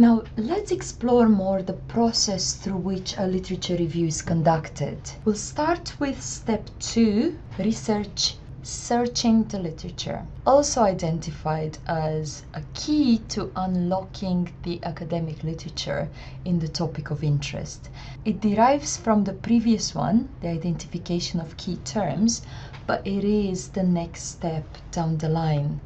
Now, let's explore more the process through which a literature review is conducted. We'll start with step 2, research, searching the literature, also identified as a key to unlocking the academic literature in the topic of interest. It derives from the previous one, the identification of key terms, but it is the next step down the line.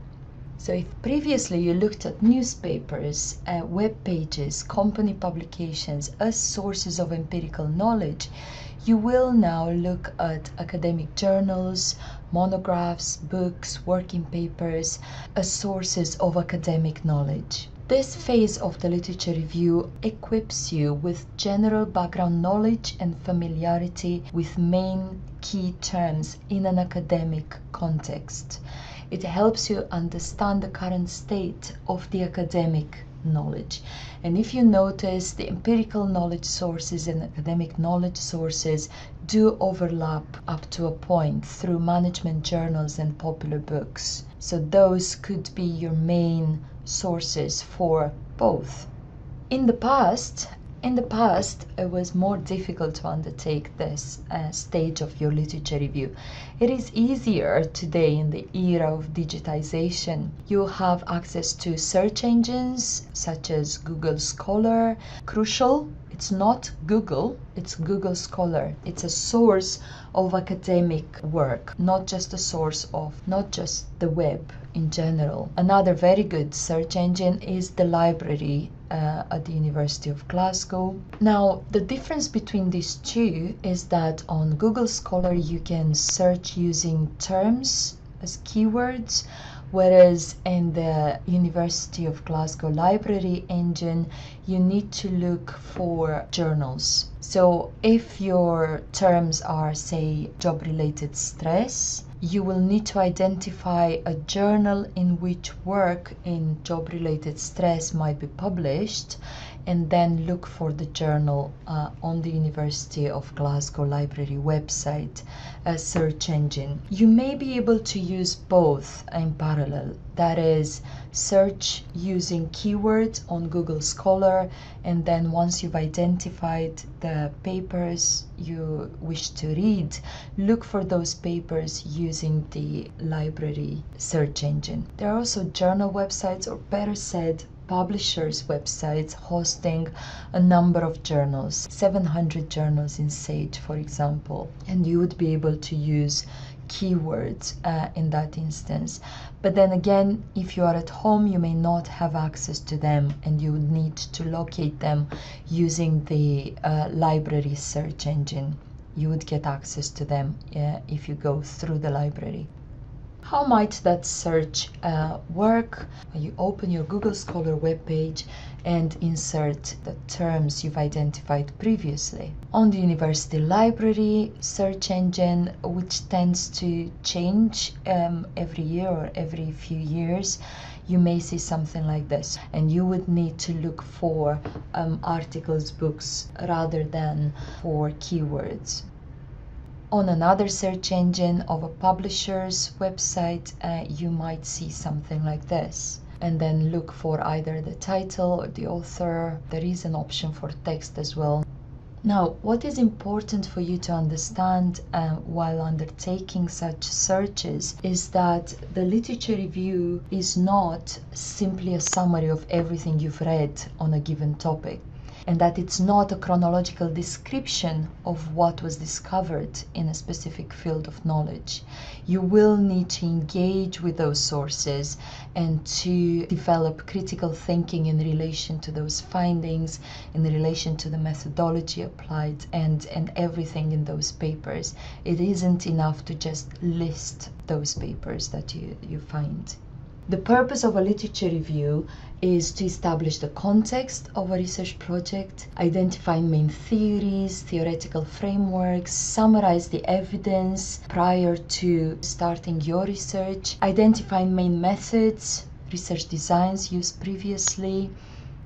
So if previously you looked at newspapers, web pages, company publications as sources of empirical knowledge, you will now look at academic journals, monographs, books, working papers as sources of academic knowledge. This phase of the literature review equips you with general background knowledge and familiarity with main key terms in an academic context. It helps you understand the current state of the academic knowledge. And if you notice, the empirical knowledge sources and academic knowledge sources do overlap up to a point through management journals and popular books. So those could be your main sources for both. In the past, it was more difficult to undertake this stage of your literature review. It is easier today in the era of digitization. You have access to search engines such as Google Scholar. Crucial, it's not Google, it's Google Scholar. It's a source of academic work, not just the web in general. Another very good search engine is the library at the University of Glasgow. Now, the difference between these two is that on Google Scholar you can search using terms as keywords, whereas in the University of Glasgow library engine you need to look for journals. So if your terms are, say, job-related stress, you will need to identify a journal in which work in job-related stress might be published, and then look for the journal on the University of Glasgow library website search engine. You may be able to use both in parallel. That is, search using keywords on Google Scholar, and then once you've identified the papers you wish to read, look for those papers using the library search engine. There are also journal websites, or better said, publishers' websites hosting a number of journals, 700 journals in Sage, for example, and you would be able to use keywords in that instance. But then again, if you are at home, you may not have access to them, and you would need to locate them using the library search engine. You would get access to them if you go through the library. How might that search work? You open your Google Scholar webpage and insert the terms you've identified previously. On the university library search engine, which tends to change every year or every few years, you may see something like this, and you would need to look for articles, books, rather than for keywords. On another search engine of a publisher's website, you might see something like this, and then look for either the title or the author. There is an option for text as well. Now, what is important for you to understand while undertaking such searches is that the literature review is not simply a summary of everything you've read on a given topic, and that it's not a chronological description of what was discovered in a specific field of knowledge. You will need to engage with those sources and to develop critical thinking in relation to those findings, in relation to the methodology applied, and everything in those papers. It isn't enough to just list those papers that you find. The purpose of a literature review is to establish the context of a research project, identify main theories, theoretical frameworks, summarize the evidence prior to starting your research, identify main methods, research designs used previously,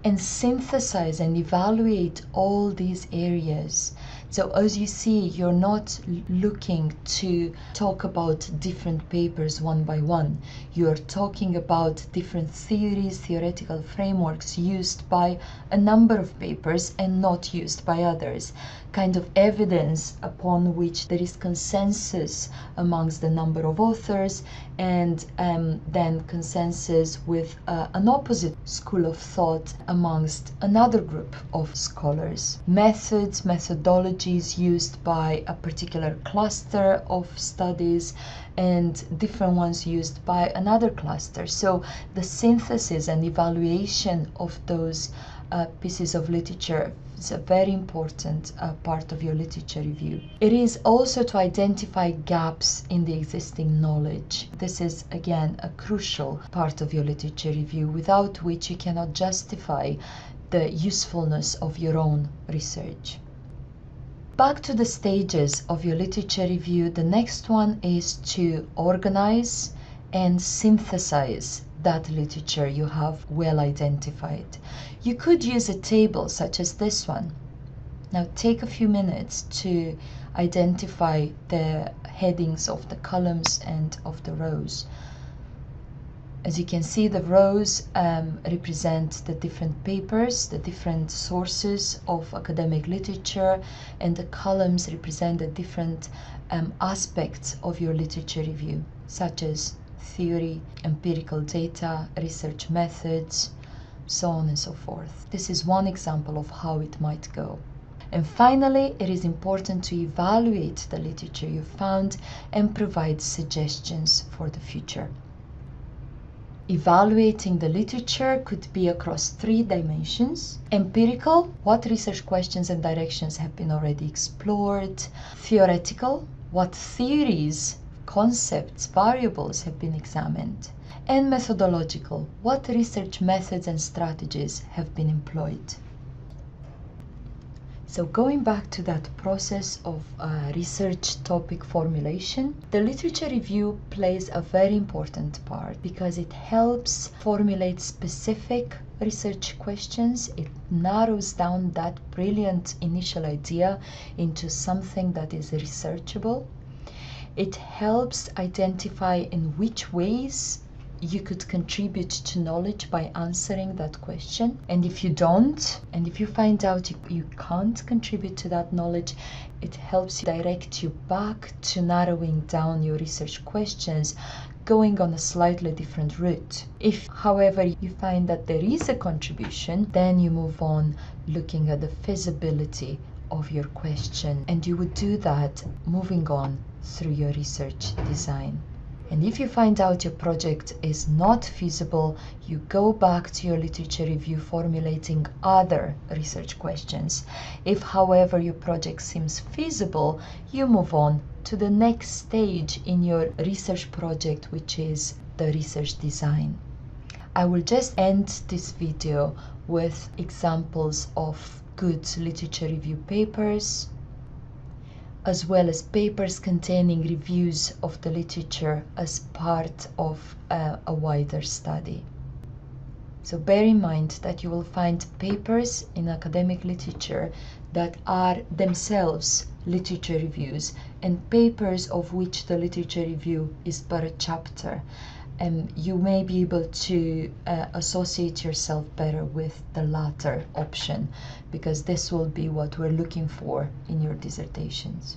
and synthesize and evaluate all these areas So as you see, you're not looking to talk about different papers one by one. You're talking about different theories, theoretical frameworks used by a number of papers and not used by others. Kind of evidence upon which there is consensus amongst the number of authors, and then consensus with an opposite school of thought amongst another group of scholars. Methods, methodologies used by a particular cluster of studies and different ones used by another cluster. So the synthesis and evaluation of those pieces of literature is a very important part of your literature review. It is also to identify gaps in the existing knowledge. This is again a crucial part of your literature review, without which you cannot justify the usefulness of your own research. Back to the stages of your literature review, the next one is to organize and synthesize that literature you have well identified. You could use a table such as this one. Now take a few minutes to identify the headings of the columns and of the rows. As you can see, the rows represent the different papers, the different sources of academic literature, and the columns represent the different aspects of your literature review, such as theory, empirical data, research methods, so on and so forth. This is one example of how it might go. And finally, it is important to evaluate the literature you found and provide suggestions for the future. Evaluating the literature could be across 3 dimensions. Empirical, what research questions and directions have been already explored. Theoretical, what theories, concepts, variables have been examined. And methodological, what research methods and strategies have been employed. So going back to that process of research topic formulation, the literature review plays a very important part because it helps formulate specific research questions. It narrows down that brilliant initial idea into something that is researchable. It helps identify in which ways you could contribute to knowledge by answering that question. And if you don't, and if you find out you can't contribute to that knowledge, it helps you direct you back to narrowing down your research questions, going on a slightly different route. If, however, you find that there is a contribution, then you move on looking at the feasibility of your question, and you would do that moving on through your research design. And if you find out your project is not feasible, you go back to your literature review formulating other research questions. If, however, your project seems feasible, you move on to the next stage in your research project, which is the research design. I will just end this video with examples of good literature review papers, as well as papers containing reviews of the literature as part of a wider study. So bear in mind that you will find papers in academic literature that are themselves literature reviews, and papers of which the literature review is but a chapter. And you may be able to associate yourself better with the latter option, because this will be what we're looking for in your dissertations.